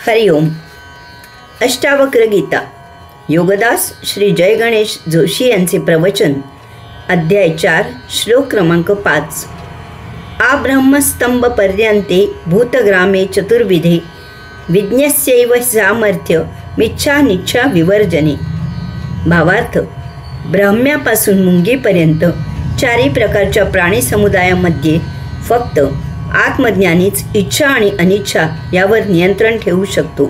हरिओम. अष्टावक्र गीता योगदास श्री जय गणेश जोशी यांचे प्रवचन. अध्याय 4 श्लोक क्रमांक 5. आ ब्रह्मस्तंभ पर्यंते भूतग्रामे चतुर्विधे विज्ञस्यैव सामर्थ्य मिच्छा निच्छा विवर्जने. भावार्थ, ब्रह्म्यापासून मुंगीपर्यंत चारी प्रकारच्या प्राणी समुदायामध्ये फक्त आत्मज्ञानीच इच्छा आणि अनिच्छा यावर नियंत्रण ठेवू शकतो.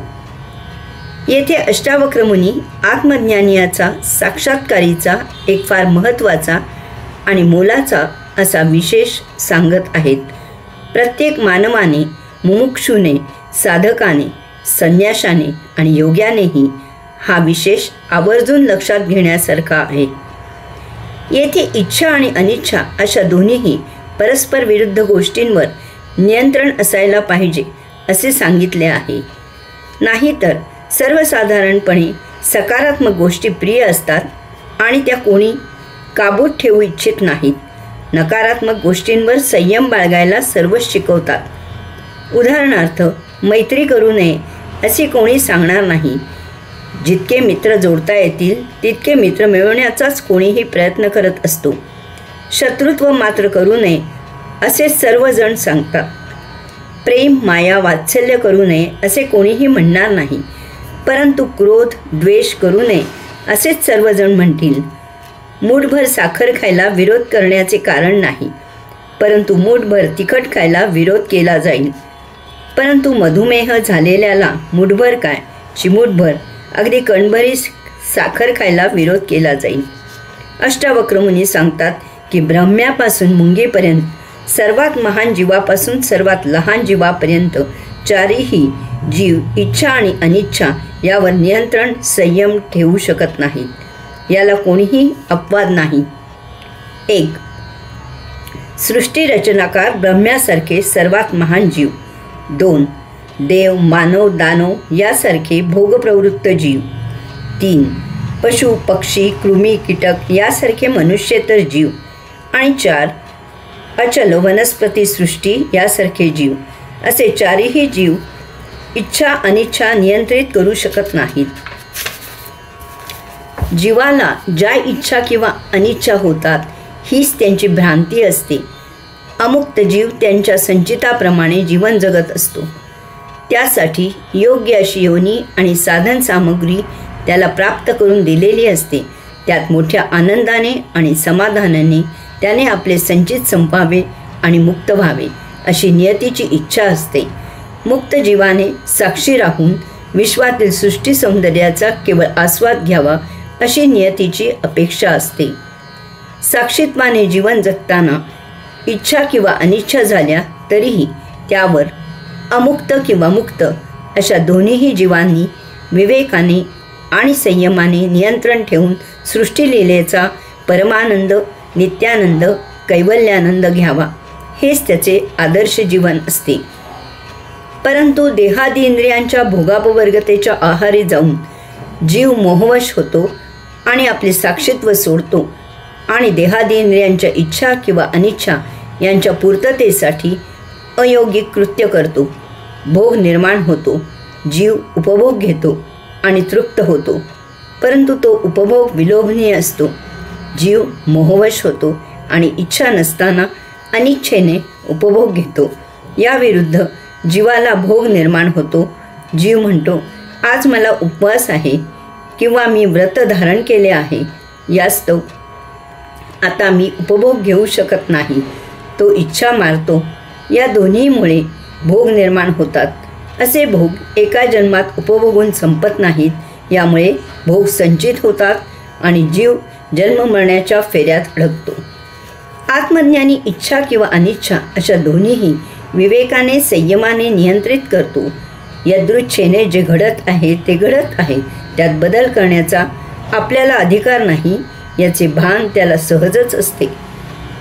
येथे अष्टावक्र मुनी आत्मज्ञानीयाचा साक्षात्कारीचा एक फार महत्त्वाचा आणि मोलाचा असा विशेष सांगत आहेत. प्रत्येक मानवाने, मुमुक्षुने, साधकाने, संन्याशाने आणि योग्यानेही हा विशेष आवर्जून लक्षात घेण्यासारखा आहे. येथे इच्छा आणि अनिच्छा अशा दोन्हीही परस्पर विरुद्ध गोष्टींवर नियंत्रण असायला पाहिजे असे सांगितले आहे. नाहीतर सर्वसाधारणपणे सकारात्मक गोष्टी प्रिय असतात आणि त्या कोणी काबूत ठेवू इच्छित नाहीत. नकारात्मक गोष्टींवर संयम बाळगायला सर्वच शिकवतात. उदाहरणार्थ, मैत्री करू नये असे कोणी सांगणार नाही. जितके मित्र जोडता येतील तितके मित्र मिळवण्याचाच कोणीही प्रयत्न करत असतो. शत्रुत्व मात्र करू नये असे सर्वजण सांगतात. प्रेम, माया, वात्सल्य करू नये असे कोणीही म्हणणार नाही. परंतु क्रोध, द्वेष करू नये असेच सर्वजण म्हणतील. मूठभर साखर खायला विरोध करण्याचे कारण नाही, परंतु मूठभर तिखट खायला विरोध केला जाईल. परंतु मधुमेह झालेल्याला मूठभर काय, चिमूटभर, अगदी कणभरी साखर खायला विरोध केला जाईल. अष्टावक्र मुनी सांगतात की ब्रह्म्यापासून मुंगीपर्यंत सर्वात महान जीवापासून सर्वात लहान जीवापर्यंत चारीही जीव इच्छा आणि अनिच्छा यावर नियंत्रण, संयम ठेवू शकत नाहीत. याला कोणीही अपवाद नाही. 1. सृष्टी रचनाकार ब्रह्म्यासारखे सर्वात महान जीव. 2. देव, मानव, दानव यासारखे भोगप्रवृत्त जीव. 3. पशु, पक्षी, कृमी, कीटक यासारखे मनुष्येतर जीव. आणि 4. अचल वनस्पती सृष्टी यासारखे जीव. असे चारही जीव इच्छा अनिच्छा नियंत्रित करू शकत नाहीत. जीवाला ज्या इच्छा किंवा अनिच्छा होतात हीच त्यांची भ्रांती असते. अमुक्त जीव त्यांच्या संचिताप्रमाणे जीवन जगत असतो. त्यासाठी योग्य अशी योनी आणि साधन सामग्री त्याला प्राप्त करून दिलेली असते. त्यात मोठ्या आनंदाने आणि समाधानाने त्याने आपले संचित संपावे आणि मुक्त व्हावे अशी नियतीची इच्छा असते. मुक्त जीवाने साक्षी राहून विश्वातील सृष्टी सौंदर्याचा केवळ आस्वाद घ्यावा अशी नियतीची अपेक्षा असते. साक्षीत्वाने जीवन जगताना इच्छा किंवा अनिच्छा झाल्या तरीही त्यावर अमुक्त किंवा मुक्त अशा दोन्हीही जीवांनी विवेकाने आणि संयमाने नियंत्रण ठेवून सृष्टीलीलेचा परमानंद, नित्यानंद, कैवल्यानंद घ्यावा हेच त्याचे आदर्श जीवन असते. परंतु देहादी इंद्रियांच्या भोगापवर्गतेच्या आहारी जाऊन जीव मोहवश होतो आणि आपले साक्षीत्व सोडतो आणि देहादी इंद्रियांच्या इच्छा किंवा अनिच्छा यांच्या पूर्ततेसाठी अयोगिक कृत्य करतो. भोग निर्माण होतो, जीव उपभोग घेतो आणि तृप्त होतो. परंतु तो उपभोग विलोभनीय असतो. जीव मोहवश होतो आणि इच्छा नसताना अनिच्छेने उपभोग घेतो. याविरुद्ध जीवाला भोग निर्माण होतो. जीव म्हणतो, आज मला उपवास आहे किंवा मी व्रत धारण केले आहे, यास्तव आता मी उपभोग घेऊ शकत नाही. तो इच्छा मारतो. या दोन्हीमुळे भोग निर्माण होतात. असे भोग एका जन्मात उपभोगून संपत नाहीत. यामुळे भोग संचित होतात आणि जीव जन्म मरण्याच्या फेऱ्यात अडकतो. आत्मज्ञानी इच्छा किंवा अनिच्छा अशा दोन्हीही विवेकाने, संयमाने नियंत्रित करतो. यदृच्छेने जे घडत आहे ते घडत आहे, त्यात बदल करण्याचा आपल्याला अधिकार नाही याचे भान त्याला सहजच असते.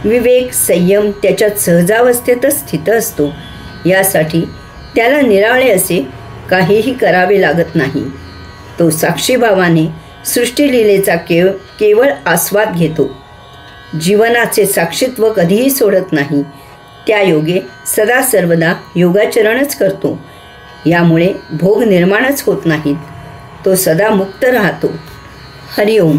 विवेक, संयम त्याच्यात सहजावस्थेतच स्थित असतो. यासाठी त्याला निराळे असे काहीही करावे लागत नाही. तो साक्षीभावाने सृष्टीलीलेचा केवळ आस्वाद घेतो. जीवनाचे साक्षीत्व कधीही सोडत नाही. त्या योगे सदा सर्वदा योगाचरणच करतो. यामुळे भोग निर्माणच होत नाहीत. तो सदा मुक्त राहतो. हरिओम.